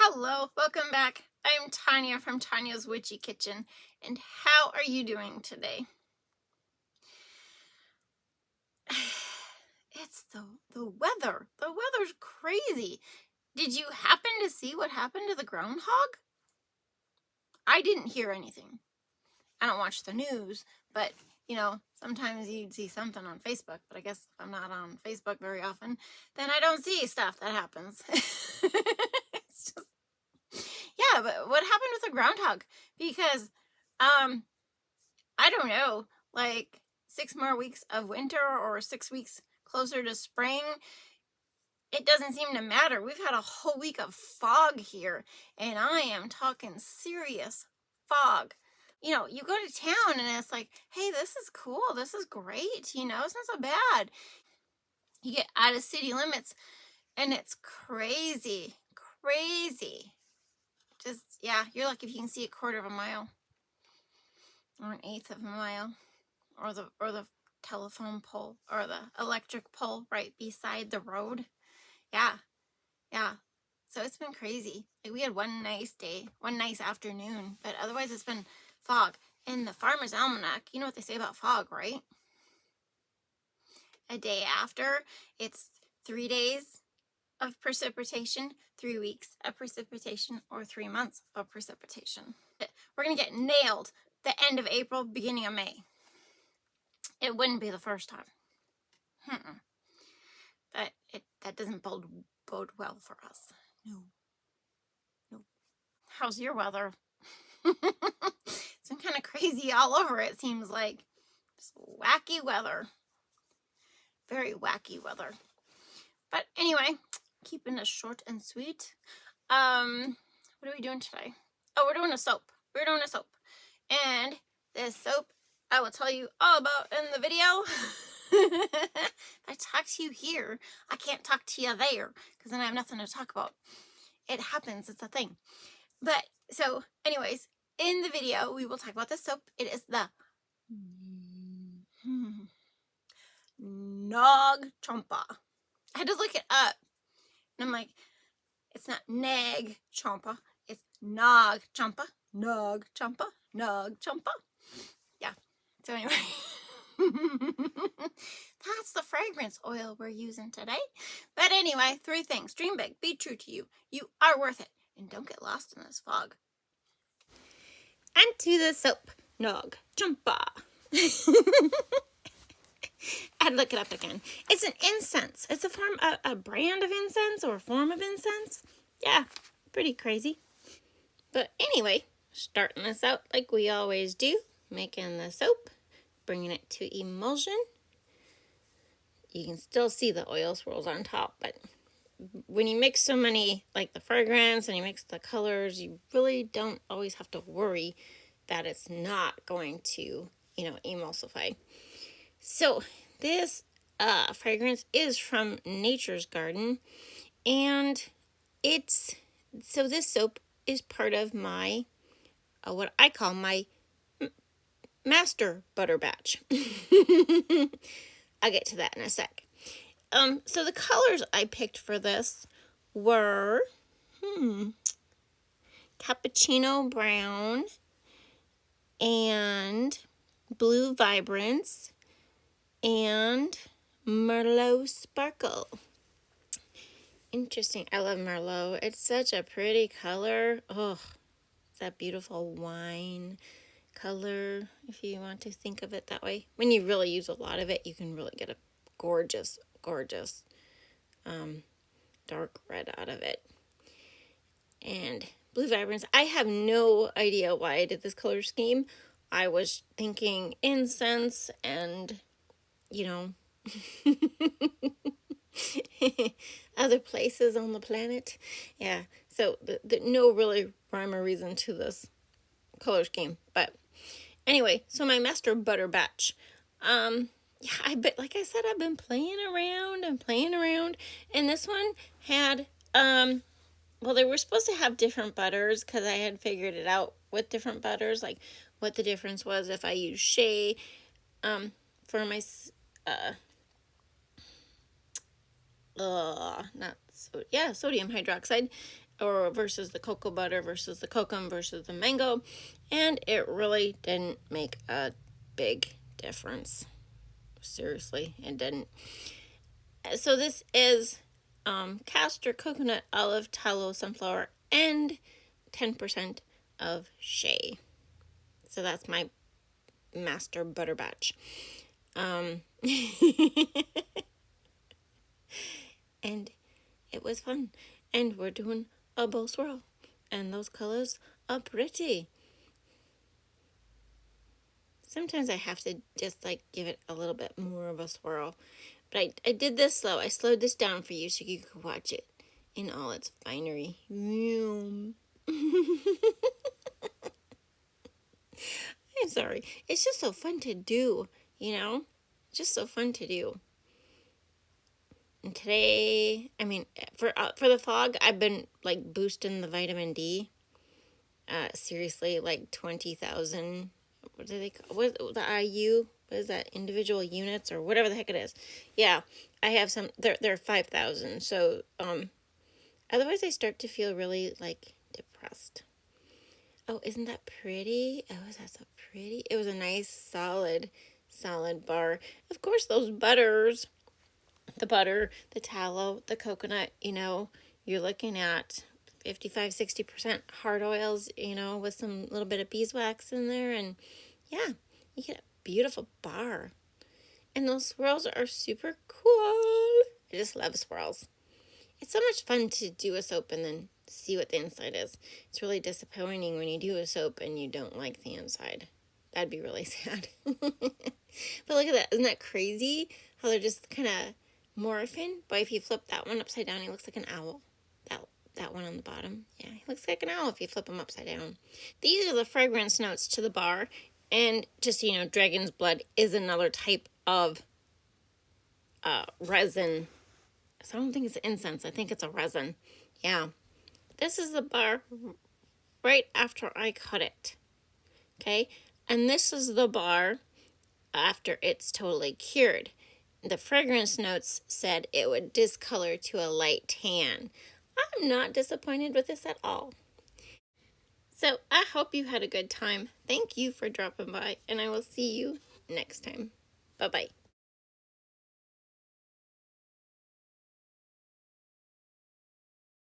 Hello, welcome back. I'm Tonya from Tonya's Witchy Kitchen, and how are you doing today? It's the weather. The weather's crazy. Did you happen to see what happened to the groundhog? I didn't hear anything. I don't watch the news, but sometimes you'd see something on Facebook, but I guess if I'm not on Facebook very often, then I don't see stuff that happens. It's just, yeah, but what happened with the groundhog? Because, I don't know, like 6 more weeks of winter or 6 weeks closer to spring, it doesn't seem to matter. We've had a whole week of fog here, and I am talking serious fog. You go to town and it's like, hey, this is cool. This is great. It's not so bad. You get out of city limits and it's crazy, crazy. Just, yeah, you're lucky if you can see a quarter of a mile or an eighth of a mile or the telephone pole or the electric pole right beside the road. Yeah. So it's been crazy. Like, we had one nice day, one nice afternoon, but otherwise it's been fog. In the Farmer's Almanac, you know what they say about fog, right? A day after, it's 3 days of precipitation, 3 weeks of precipitation, or 3 months of precipitation. We're going to get nailed the end of April, beginning of May. It wouldn't be the first time. But that doesn't bode well for us. No. How's your weather? It's been kind of crazy all over, it seems like. Just wacky weather. Very wacky weather. But anyway, keeping it short and sweet. What are we doing today? Oh, we're doing a soap. And this soap, I will tell you all about in the video. I talk to you here, I can't talk to you there, because then I have nothing to talk about. It happens, it's a thing. But, so, anyways, in the video, we will talk about the soap. It is the Nag Champa. I had to look it up. And I'm like, it's not Nag Champa. It's Nag Champa. Nag Champa. Nag Champa. Yeah. So anyway. That's the fragrance oil we're using today. But anyway, 3 things. Dream big. Be true to you. You are worth it. And don't get lost in this fog. And to the soap. Nag Champa. I'd look it up again. It's an incense. It's a brand of incense or a form of incense. Yeah, pretty crazy. But anyway, starting this out like we always do. Making the soap. Bringing it to emulsion. You can still see the oil swirls on top, but when you mix so many, like the fragrance, and you mix the colors, you really don't always have to worry that it's not going to, emulsify. So this fragrance is from Nature's Garden, and this soap is part of my, what I call my master butter batch. I'll get to that in a sec. So the colors I picked for this were cappuccino brown and blue vibrance and Merlot sparkle. Interesting. I love Merlot. It's such a pretty color. Oh, it's that beautiful wine color, if you want to think of it that way. When you really use a lot of it, you can really get a gorgeous dark red out of it. And blue vibrance, I have no idea why I did this color scheme. I was thinking incense and other places on the planet. Yeah, so no really rhyme or reason to this color scheme. But anyway, so my master butter batch. Like I said, I've been playing around, and this one had, they were supposed to have different butters, because I had figured it out with different butters, like what the difference was if I use shea, for my, sodium hydroxide, or versus the cocoa butter versus the kokum versus the mango, and it really didn't make a big difference. Seriously, it didn't. So this is castor, coconut, olive, tallow, sunflower, and 10% of shea. So that's my master butter batch. And it was fun. And we're doing a bowl swirl. And those colors are pretty. Sometimes I have to just like give it a little bit more of a swirl. But I did this slow. I slowed this down for you so you could watch it in all its finery. I'm sorry. It's just so fun to do, you know? Just so fun to do. And today, I mean, for the fog, I've been like boosting the vitamin D. Seriously, like 20,000. What do they call what the IU? What is that? Individual units or whatever the heck it is. Yeah, I have some. They're 5,000. So otherwise I start to feel really like depressed. Oh, isn't that pretty? Oh, is that so pretty? It was a nice solid bar. Of course, those butters. The butter, the tallow, the coconut, you're looking at 55-60% hard oils, with some little bit of beeswax in there. And yeah, you get a beautiful bar. And those swirls are super cool. I just love swirls. It's so much fun to do a soap and then see what the inside is. It's really disappointing when you do a soap and you don't like the inside. That'd be really sad. But look at that. Isn't that crazy? How they're just kind of morphing. But if you flip that one upside down, he looks like an owl. That one on the bottom. Yeah, he looks like an owl if you flip him upside down. These are the fragrance notes to the bar. And just so you know, dragon's blood is another type of resin. So I don't think it's incense. I think it's a resin. Yeah. This is the bar right after I cut it. Okay. And this is the bar after it's totally cured. The fragrance notes said it would discolor to a light tan. I'm not disappointed with this at all. So I hope you had a good time. Thank you for dropping by, and I will see you next time. Bye-bye.